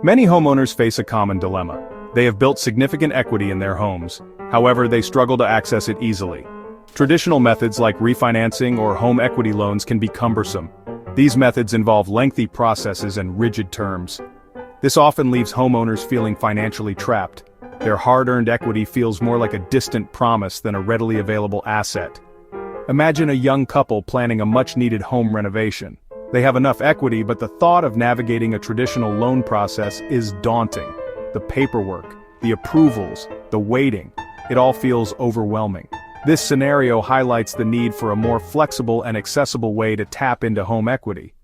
Many homeowners face a common dilemma. They have built significant equity in their homes, however they struggle to access it easily. Traditional methods like refinancing or home equity loans can be cumbersome. These methods involve lengthy processes and rigid terms. This often leaves homeowners feeling financially trapped. Their hard-earned equity feels more like a distant promise than a readily available asset. Imagine a young couple planning a much-needed home renovation. They have enough equity, but the thought of navigating a traditional loan process is daunting. The paperwork, the approvals, the waiting, it all feels overwhelming. This scenario highlights the need for a more flexible and accessible way to tap into home equity.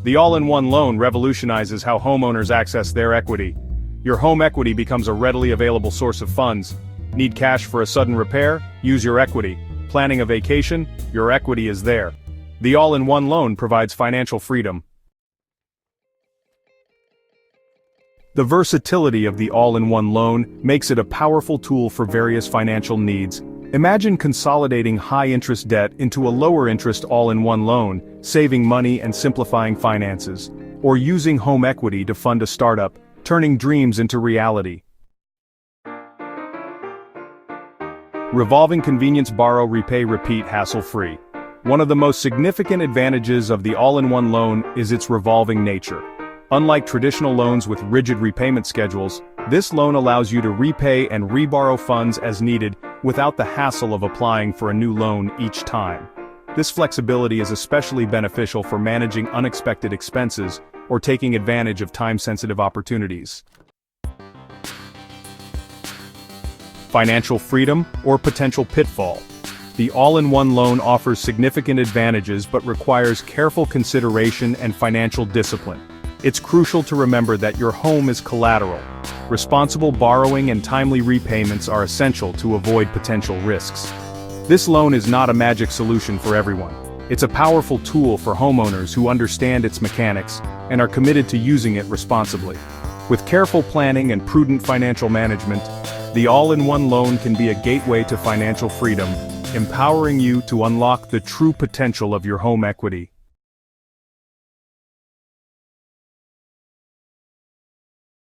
The all-in-one loan revolutionizes how homeowners access their equity. Your home equity becomes a readily available source of funds. Need cash for a sudden repair? Use your equity. Planning a vacation? Your equity is there. The all-in-one loan provides financial freedom. The versatility of the all-in-one loan makes it a powerful tool for various financial needs. Imagine consolidating high-interest debt into a lower-interest all-in-one loan, saving money and simplifying finances. Or using home equity to fund a startup, turning dreams into reality. Revolving convenience, borrow, repay, repeat, hassle-free. One of the most significant advantages of the all-in-one loan is its revolving nature. Unlike traditional loans with rigid repayment schedules, this loan allows you to repay and reborrow funds as needed without the hassle of applying for a new loan each time. This flexibility is especially beneficial for managing unexpected expenses or taking advantage of time-sensitive opportunities. Financial freedom or potential pitfall. The all-in-one loan offers significant advantages but requires careful consideration and financial discipline. It's crucial to remember that your home is collateral. Responsible borrowing and timely repayments are essential to avoid potential risks. This loan is not a magic solution for everyone. It's a powerful tool for homeowners who understand its mechanics and are committed to using it responsibly. With careful planning and prudent financial management, the all-in-one loan can be a gateway to financial freedom, empowering you to unlock the true potential of your home equity.